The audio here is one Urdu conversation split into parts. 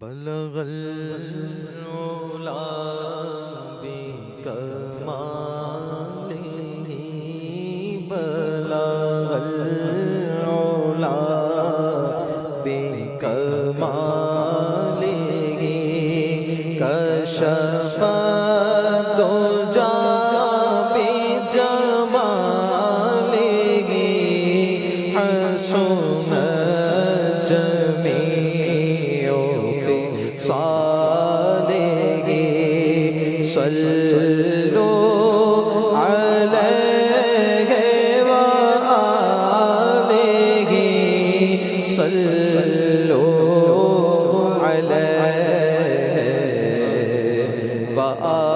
بلغ العلا بکمالہ بلغ العلا بکمالہ کشف الدجی بجمالہ حسن جمیع خصالہ صلوا علیہ وآلہ صلوا علیہ وآلہ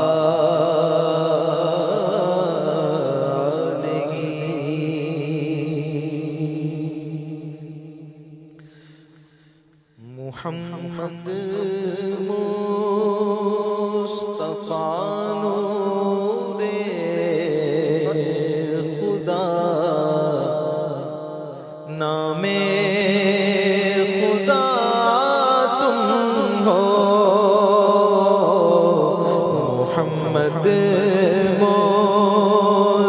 محمد مصطفیٰ نور خدا نام خدا تم ہو محمد مصطفیٰ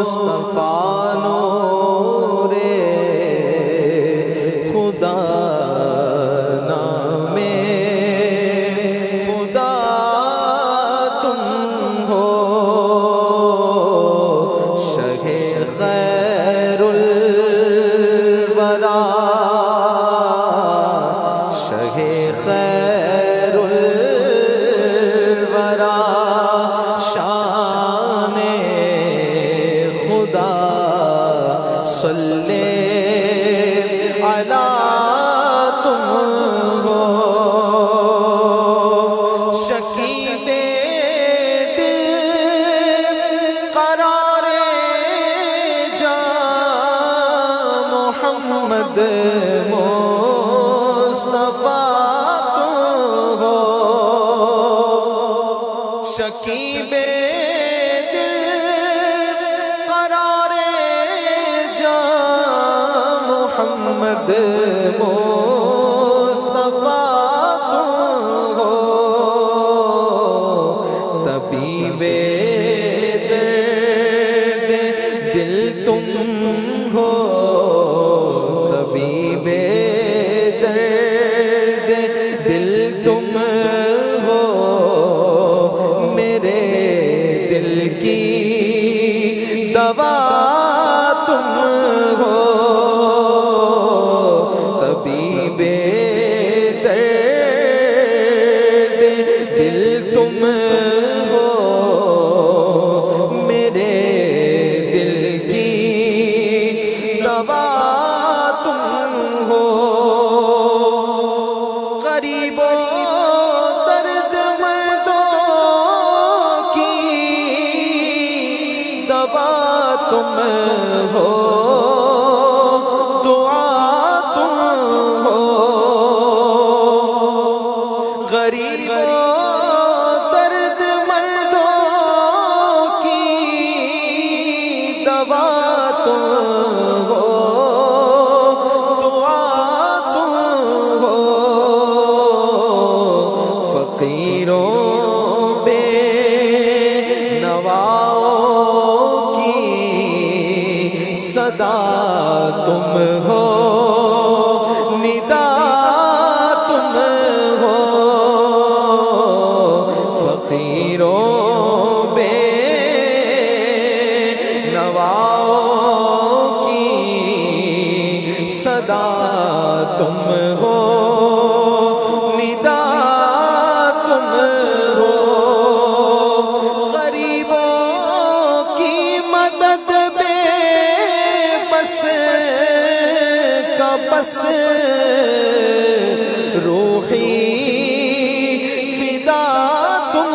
نور خدا خیر الورا شان خدا صلی علی تم ہو شکیب دل قرار جا محمد مصطفیٰ شکیب دل قرار جا محمد مصطفیٰ تم ہو طبیب درد دل تم ہو طبیب درد دل تم ہو دل کی دوا تم ہو طبیب درد دل تم ہو میرے دل کی دوا تم ہو غریبوں تم ہو دعا تم ہو غریبوں درد مندوں کی دوا تم ہو دعا تم ہو فقیروں بے نواؤں صدا تم ہو ندا تم ہو فقیروں بے نواؤں کی صدا تم ہو ندا تم ہو غریبوں کی مدد بس روحی فدا تم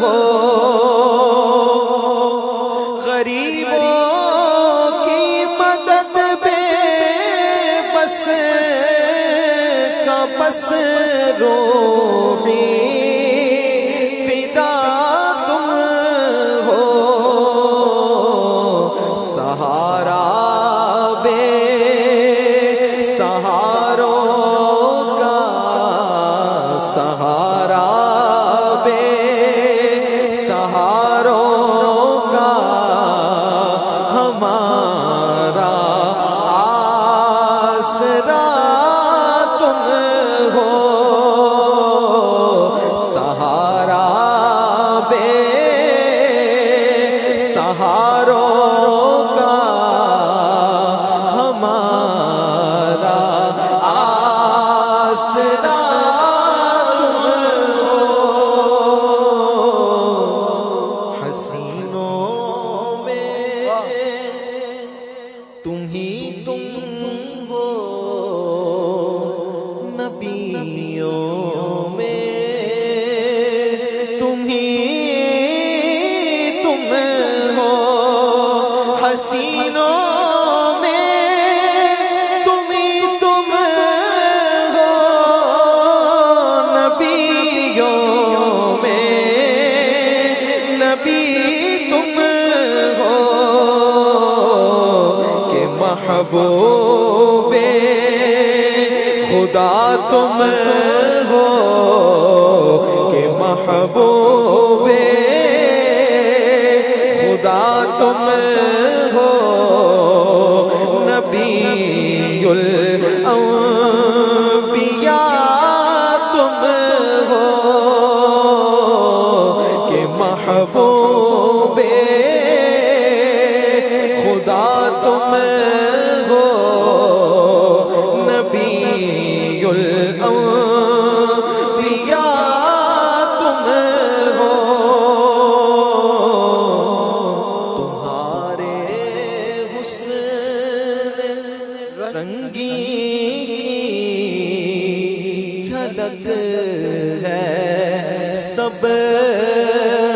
ہو غریبوں کی مدد بے بس کا بس روحی فدا تم ہو سہارا سہاروں کا سہارا بے سہاروں کا ہمارا آسرا تم ہو، سہارا بے سہاروں کا ہمارا آسرا تم ہو، حسینوں میں تم ہی تم ہو، نبیوں میں تم ہی تم ہو، حسینوں میں تم ہی تم ہو، نبیوں میں نبی تم ہو، کہ محبوب خدا تم ہو، کہ محبوب خدا تم ہو، نبی الانبیاء تم ہو، کہ محبوب خدا تم ہو، نبی الانبیاء تم ہو، تمہارے حسن رنگی جھلک ہے سب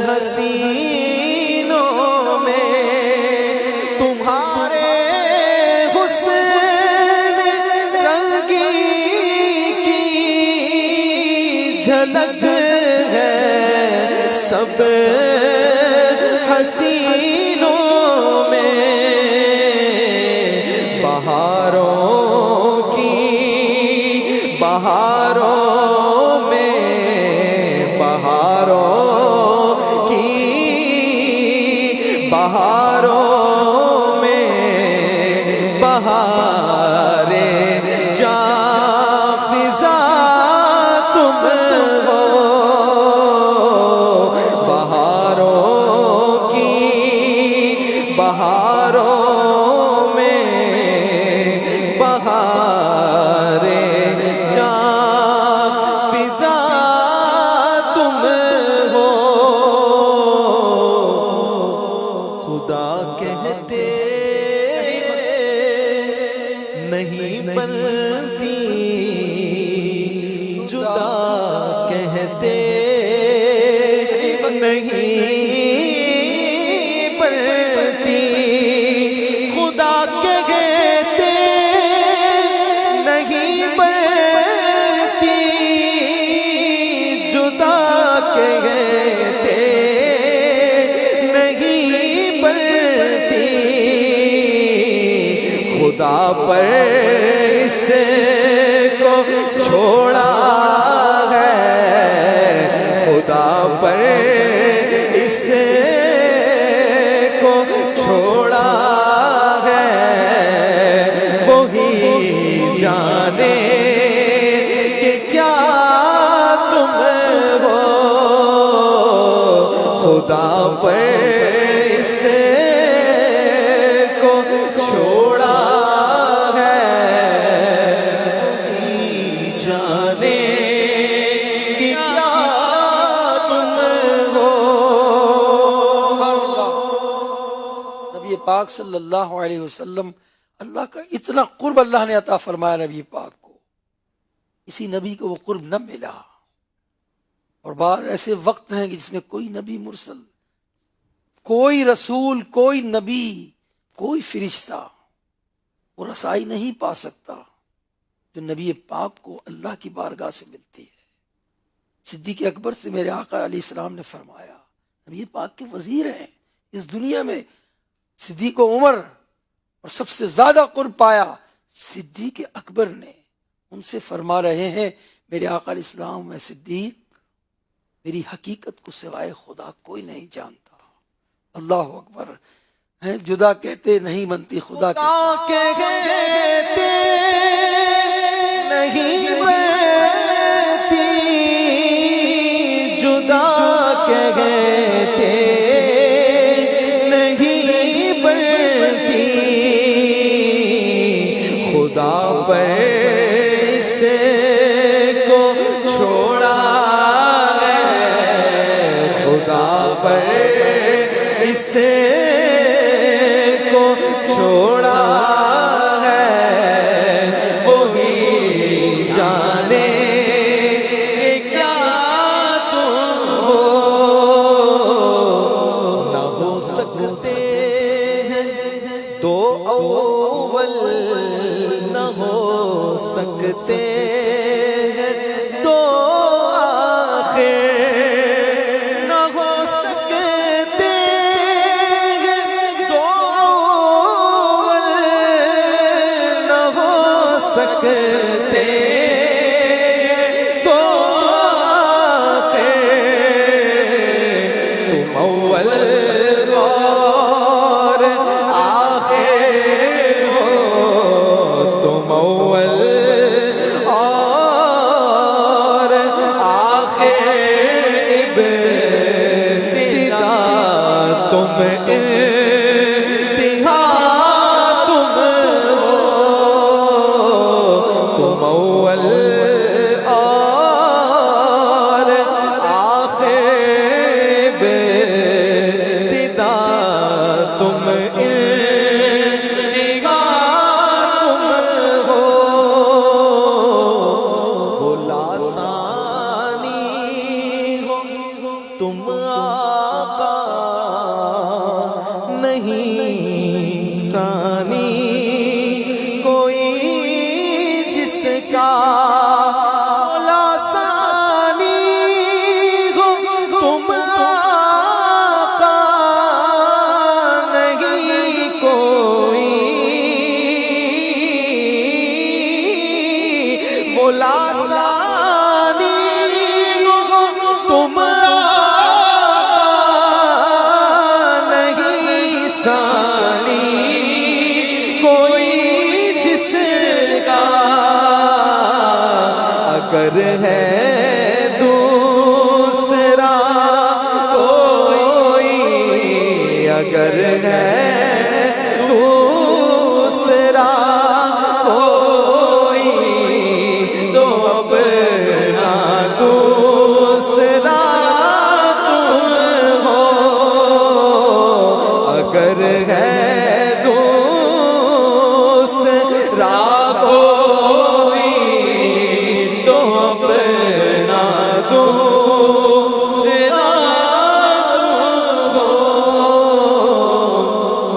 حسینوں میں، تمہارے حسن رنگی کی جھلک ہے سب حسینوں میں، بہاروں کی بہاروں میں بہاروں کی بہاروں میں بہارے جاں فضا تم ہو، بہاروں کی بہاروں میں بہارے جاں فضا تم ہو، خدا کہتے نہیں بنتی جدا کہتے نہیں بنتی، خدا کہتے نہیں بنتی جدا کہتے نہیں بنتی، خدا پر اس کو چھوڑا ہے، خدا پر اس کو چھوڑا ہے، وہی جانے کہ کیا تم ہو، خدا پر اس کو چھوڑا ہے، وہی جانے کہ کیا تم ہو۔ نبی پاک صلی اللہ علیہ وسلم، اللہ کا اتنا قرب اللہ نے عطا فرمایا نبی پاک کو، اسی نبی کو وہ قرب نہ ملا، اور بعض ایسے وقت ہیں کہ جس میں کوئی نبی مرسل، کوئی رسول، کوئی نبی، کوئی فرشتہ وہ رسائی نہیں پا سکتا جو نبی پاک کو اللہ کی بارگاہ سے ملتی ہے۔ صدیق اکبر سے میرے آقا علیہ السلام نے فرمایا، نبی پاک کے وزیر ہیں اس دنیا میں، صدیق و عمر، اور سب سے زیادہ قرب پایا صدیق اکبر نے، ان سے فرما رہے ہیں میرے آقا علیہ السلام میں صدیق میری حقیقت کو سوائے خدا کوئی نہیں جانتا. اللہ اکبر. ہیں جدا کہتے نہیں بنتی خدا کے کہتے نہیں بنتی جدا کہتے نہیں بنتی خدا پر اس کو چھوڑا ہے خدا پر اس کو چھوڑا ہے وہی جانے کہ کیا تم ہو نہ ہو سکتے ہیں دو اول نہ ہو سکتے ہیں دو آخر نہ ہو سکتے ہیں دو اول نہ ہو سکتے دو آخر تم اول اور آخر ہو تم اول اور آخر ابتدا تم انتہا تم ہو تم اول اور آخر ابتدا تم انتہا تم ہو بھلا ثانی ہو تم آقا نہیں ثانی کوئی جس کا بھلا ثانی ہو تم آقا نہیں کوئی بھلا ثانی ہو تم آقا نہیں ثانی کوئی جس کا اگر ہے دوسرا کوئی اگر ہے دوسرا کوئی تو اپنا دوسرا تم ہو اگر ہے دوسرا کوئی تو اپنا دوسرا تم ہو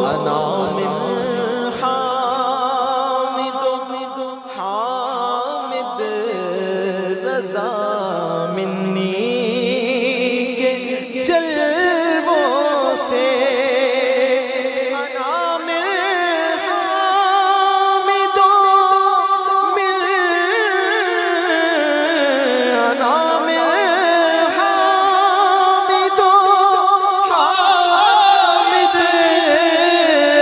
انا من حامد حامد رضا منی کے جلووں سے انا من حامد من انا من حامد حامد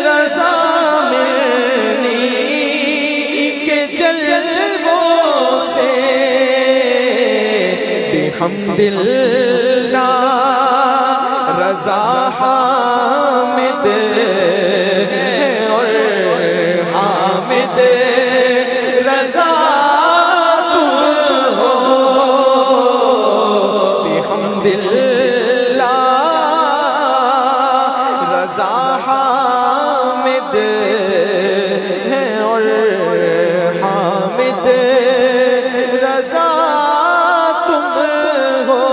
رضا منی کے جلووں سے بحمد اللہ رضا حامد اور حامد رضا تم ہو بحمد اللہ رضا حامد اور حامد رضا تم ہو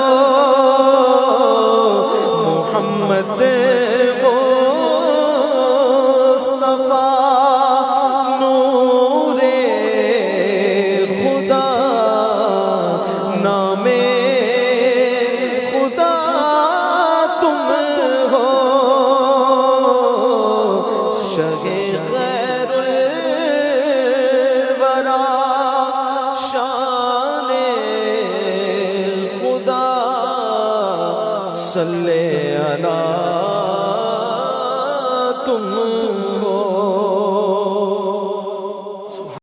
محمد مصطفیٰ نور خدا نام خدا تم ہو شہ خیر الورا شان صلی علی